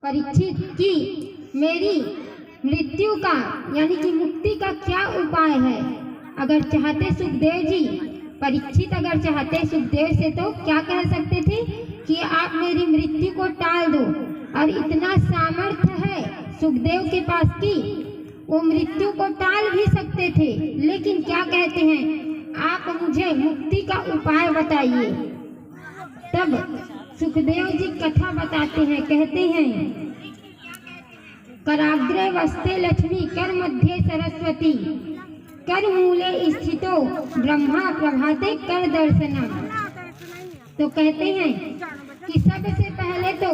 परीक्षित की मेरी मृत्यु का यानी कि मुक्ति का क्या उपाय है। अगर चाहते सुखदेव जी, परीक्षित अगर चाहते सुखदेव से तो क्या कह सकते थे कि आप मेरी मृत्यु को टाल दो, और इतना सामर्थ्य है सुखदेव के पास कि वो मृत्यु को टाल भी सकते थे। लेकिन क्या कहते हैं, आप मुझे मुक्ति का उपाय बताइए। तब सुखदेव जी कथा बताते हैं, कहते हैं कराग्रे वस्ते लक्ष्मी कर मध्य सरस्वती कर मूले स्थितो ब्रह्मा प्रभाते कर दर्शनम। तो कहते हैं कि सबसे पहले तो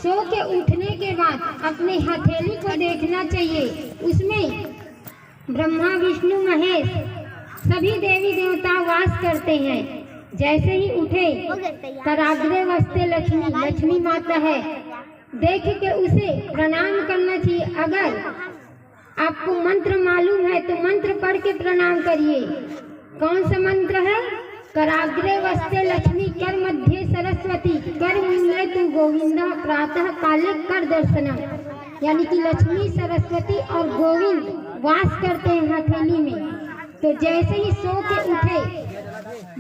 सो के उठने के बाद अपने हथेली को देखना चाहिए। उसमें ब्रह्मा विष्णु महेश सभी देवी देवता वास करते हैं। जैसे ही उठे कराग्रे वस्ते लक्ष्मी, लक्ष्मी माता है, देख के उसे प्रणाम करना चाहिए। अगर आपको मंत्र मालूम है तो मंत्र पढ़ के प्रणाम करिए। कौन सा मंत्र है? कराग्रे वस्ते लक्ष्मी कर मध्य सरस्वती कर मूले तू गोविंदा प्रातः काले कर दर्शनम। यानी कि लक्ष्मी, सरस्वती और गोविंद वास करते हैं हथेली में। तो जैसे ही सो के उठे,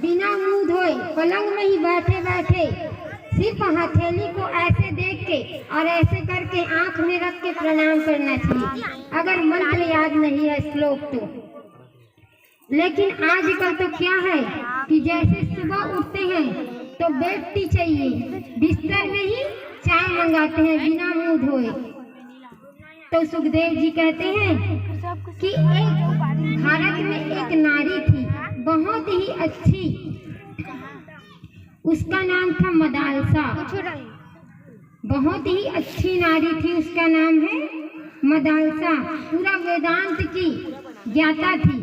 बिना मुंह धोए पलंग में ही बैठे बैठे सिर्फ हथेली को ऐसे देख के और ऐसे करके आंख में रख के प्रणाम करना चाहिए, अगर मंत्र याद नहीं है श्लोक तो। लेकिन आजकल तो क्या है कि जैसे सुबह उठते हैं तो बेड टी चाहिए, बिस्तर में ही चाय मंगाते हैं बिना मुंह धोए। तो सुखदेव जी कहते हैं कि एक भारत में एक नारी थी, बहुत ही अच्छी, उसका नाम था मदालसा। बहुत ही अच्छी नारी थी, उसका नाम है मदालसा। पूरा वेदांत की ज्ञाता थी।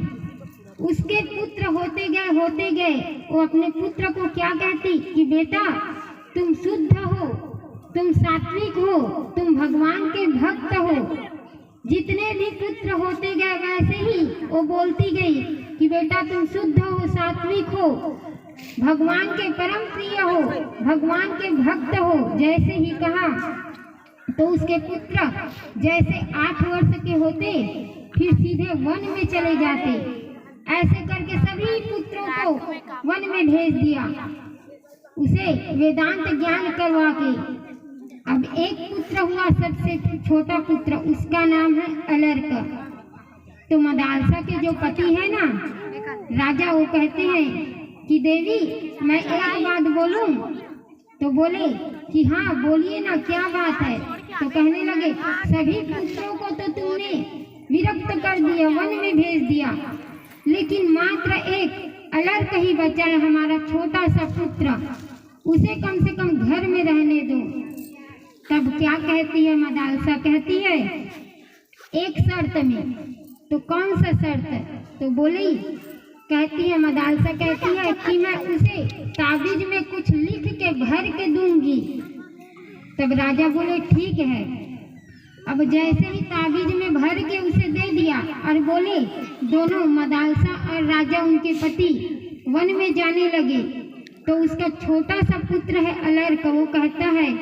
उसके पुत्र होते गए वो अपने पुत्र को क्या कहती कि बेटा तुम शुद्ध हो, तुम सात्विक हो, तुम भगवान के भक्त हो। जितने भी पुत्र होते गए वैसे ही वो बोलती गई कि बेटा तुम शुद्ध हो, सात्विक हो, भगवान के परम प्रिय हो, भगवान के भक्त हो। जैसे ही कहा तो उसके पुत्र जैसे 8 वर्ष के होते फिर सीधे वन में चले जाते। ऐसे करके सभी पुत्रों को वन में भेज दिया, उसे वेदांत ज्ञान करवा के। अब एक पुत्र हुआ सबसे छोटा पुत्र, उसका नाम है अलर्क। तो मदालसा के जो पति है ना राजा, वो कहते हैं कि देवी मैं एक बात बोलूं? तो बोले कि हाँ बोलिए ना, क्या बात है? तो कहने लगे सभी पुत्रों को तो तुमने विरक्त कर दिया, वन में भेज दिया, लेकिन मात्र एक अलर्क ही बचा है, हमारा छोटा सा पुत्र, उसे कम से कम घर में रहने दो। तब क्या कहती है मदालसा? कहती है एक शर्त में। तो कौन सा शर्त? तो बोली, कहती है मदालसा कहती है कि मैं उसे ताबीज में कुछ लिख के भर के दूंगी। तब राजा बोले ठीक है। अब जैसे ही ताबीज में भर के उसे दे दिया और बोले, दोनों मदालसा और राजा उनके पति वन में जाने लगे। तो उसका छोटा सा पुत्र है अलर्क, वो कहता है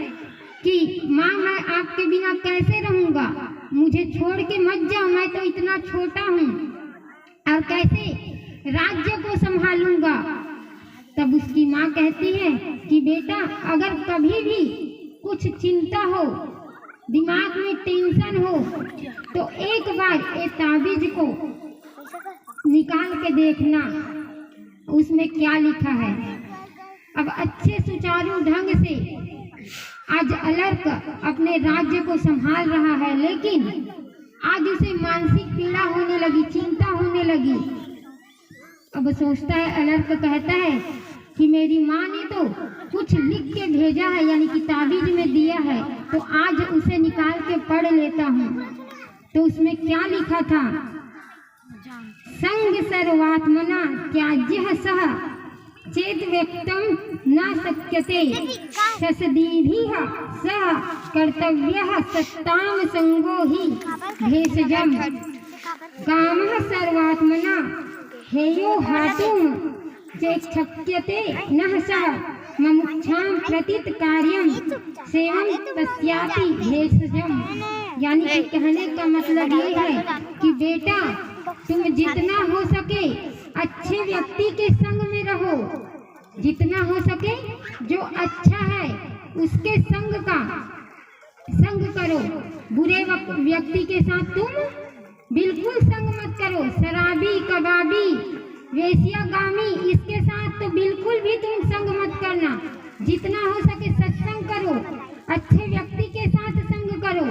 कि माँ मैं आपके बिना कैसे रहूंगा, मुझे छोड़ के मत जाओ, मैं तो इतना छोटा हूँ और कैसे राज्य को संभालूंगा। तब उसकी माँ कहती है कि बेटा अगर कभी भी कुछ चिंता हो, दिमाग में टेंशन हो, तो एक बार ये ताबीज को निकाल के देखना उसमें क्या लिखा है। अब अच्छे सुचारू ढंग से आज अलर्क अपने राज्य को संभाल रहा है, लेकिन आज उसे मानसिक पीड़ा होने लगी, चिंता होने लगी। अब सोचता है, अलर्क कहता है कि मेरी माँ ने तो कुछ लिख के भेजा है, यानी कि ताबीज में दिया है, तो आज उसे निकाल के पढ़ लेता हूँ। तो उसमें क्या लिखा था? संग सर्वात्मना त्याज्य सह चेत व्यक्तम न शक्यते ससदीभिः सह कर्तव्यः सत्ताम संगो हि भेषजम् कामः सर्वात्मना हेयो हातुम चेक्षप्यते नः सः ममुक्षां प्रतीत कार्यम सेवम तस्यापि भेषजम। यानी कि कहने का मतलब ये है कि बेटा तुम जितना हो सके अच्छे व्यक्ति के संग में रहो, जितना हो सके जो अच्छा है उसके संग करो। बुरे व्यक्ति के साथ तुम बिल्कुल संग मत करो। शराबी, कबाबी, वेश्यागामी, इसके साथ तो बिल्कुल भी तुम संग मत करना। जितना हो सके सत्संग करो, अच्छे व्यक्ति के साथ संग करो।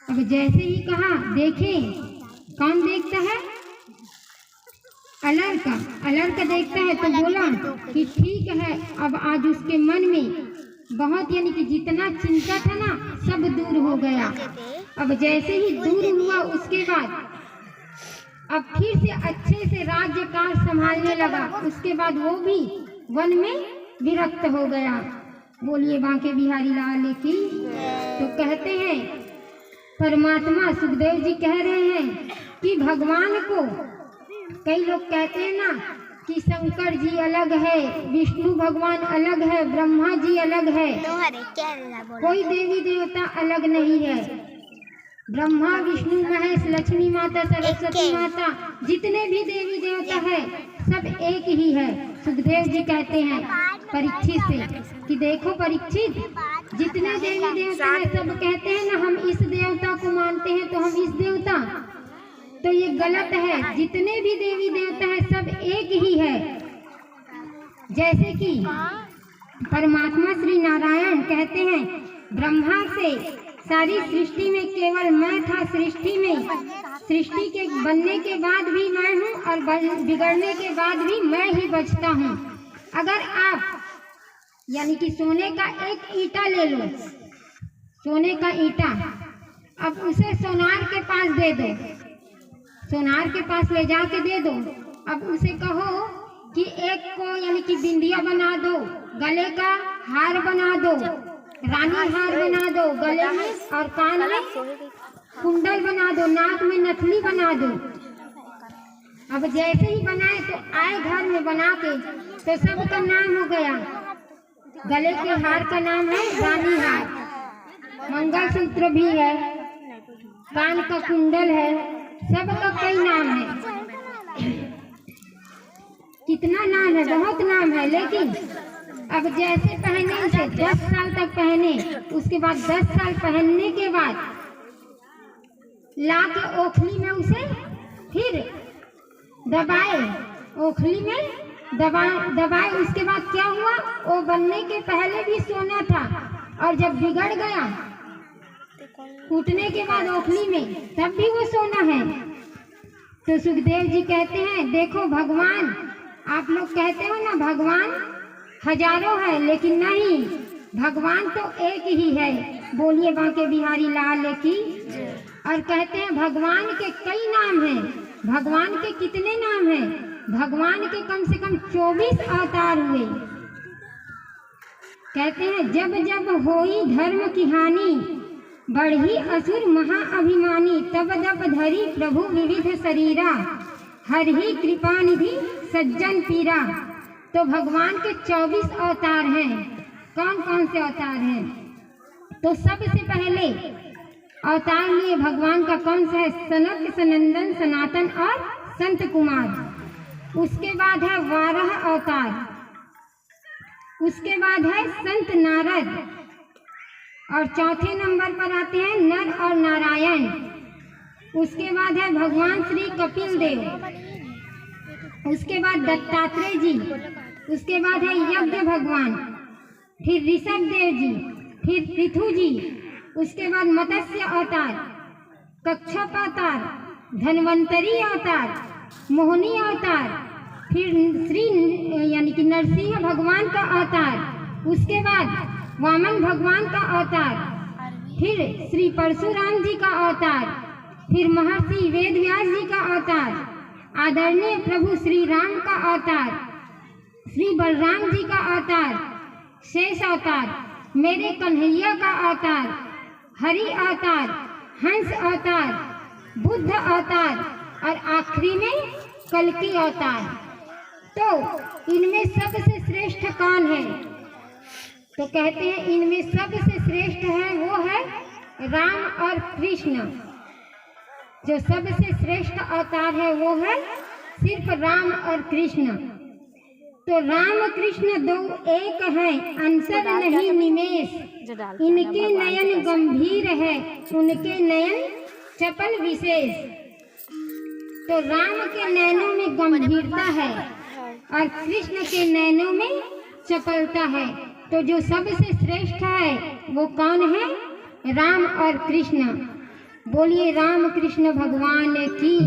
अब जैसे ही कहा, देखें कौन देखता है? अलर्क देखता है तो बोला कि ठीक है। अब आज उसके मन में बहुत, यानी कि जितना चिंता था ना, सब दूर हो गया। अब जैसे ही दूर हुआ उसके बाद अब फिर से अच्छे से राज्य कार्य संभालने लगा। उसके बाद वो भी वन में विरक्त हो गया। बोलिए बांके बिहारी लाल की। तो कहते हैं परमात्मा, सुखदेव जी कह रहे हैं कि भगवान को, कई लोग कहते हैं ना कि शंकर जी अलग है, विष्णु भगवान अलग है, ब्रह्मा जी अलग है, कोई देवी देवता अलग नहीं है। ब्रह्मा, विष्णु, महेश, लक्ष्मी माता, सरस्वती माता, जितने भी देवी देवता है सब एक ही है। सुखदेव जी कहते हैं परीक्षित से कि देखो परीक्षित, जितने देवी देवता है सब कहते हैं ना हम इस देवता को मानते हैं तो हम इस देवता, तो ये गलत है। जितने भी देवी देवता है सब एक ही है। जैसे कि परमात्मा श्री नारायण कहते हैं ब्रह्मा से सारी सृष्टि में केवल मैं था। सृष्टि के बनने के बाद भी मैं हूँ और बिगड़ने के बाद भी मैं ही बचता हूँ। अगर आप, यानी कि सोने का एक ईंटा ले लो, सोने का ईंटा, अब उसे सोनार के पास दे दो, सोनार के पास ले जाके दे दो। अब उसे कहो कि एक को, यानी कि बिंदिया बना दो, गले का हार बना दो, रानी हार बना दो, गले में और कान में कुंडल बना दो, नाक में नथनी बना दो। अब जैसे ही बनाए तो आए घर में बना के, तो सबका नाम हो गया। गले के हार का नाम है रानी हार, मंगलसूत्र भी है, कान का कुंडल है, सबका कई नाम है। कितना नाम है, बहुत नाम है। लेकिन अब जैसे पहने उसे 10 साल तक पहने, उसके बाद 10 साल पहनने के बाद ला के ओखली में उसे फिर दबाए, ओखली में दबाए। उसके बाद क्या हुआ, वो बनने के पहले भी सोना था और जब बिगड़ गया कूटने के बाद ओखली में, तब भी वो सोना है। तो सुखदेव जी कहते हैं देखो भगवान, आप लोग कहते हो ना भगवान हजारों है, लेकिन नहीं, भगवान तो एक ही है। बोलिए बांके बिहारी लाल की। और कहते हैं भगवान के कई नाम हैं। भगवान के कितने नाम हैं? भगवान के कम से कम 24 अवतार हुए। कहते हैं जब जब होई धर्म की हानि, बढ़ी असुर महाअभिमानी, तब तब धरी प्रभु विविध शरीरा, हर ही कृपा निधि सज्जन पीरा। तो भगवान के 24 अवतार हैं। कौन कौन से अवतार हैं? तो सबसे पहले अवतार लिए भगवान का कौन सा है? सनक, सनंदन, सनातन और संत कुमार। उसके बाद है वाराह अवतार, उसके बाद है संत नारद, और चौथे नंबर पर आते हैं नर और नारायण। उसके बाद है भगवान श्री कपिल देव, उसके बाद दत्तात्रेय जी, उसके बाद है यज्ञ भगवान, फिर ऋषभ देव जी, फिर पृथु जी, उसके बाद मत्स्य अवतार, कच्छप अवतार, धन्वंतरी अवतार, मोहिनी अवतार, फिर श्री यानी कि नरसिंह भगवान का अवतार, उसके बाद वामन भगवान का अवतार, फिर श्री परशुराम जी का अवतार, फिर महर्षि वेदव्यास जी का अवतार, आदरणीय प्रभु श्री राम का अवतार, श्री बलराम जी का अवतार, शेष अवतार, मेरे कन्हैया का अवतार, हरि अवतार, हंस अवतार, बुद्ध अवतार और आखिरी में कल्कि अवतार। तो इनमें सबसे श्रेष्ठ कौन है? तो कहते हैं इनमें सबसे श्रेष्ठ है वो है राम और कृष्ण। जो सबसे श्रेष्ठ अवतार है वो है सिर्फ राम और कृष्ण। तो राम कृष्ण दो एक है, अंतर नहीं निमेष। इनके नयन गंभीर है, उनके नयन चपल विशेष। तो राम के नयनों में गंभीरता है और कृष्ण के नयनों में चपलता है। तो जो सबसे श्रेष्ठ है वो कौन है? राम और कृष्ण। बोलिए राम कृष्ण भगवान की।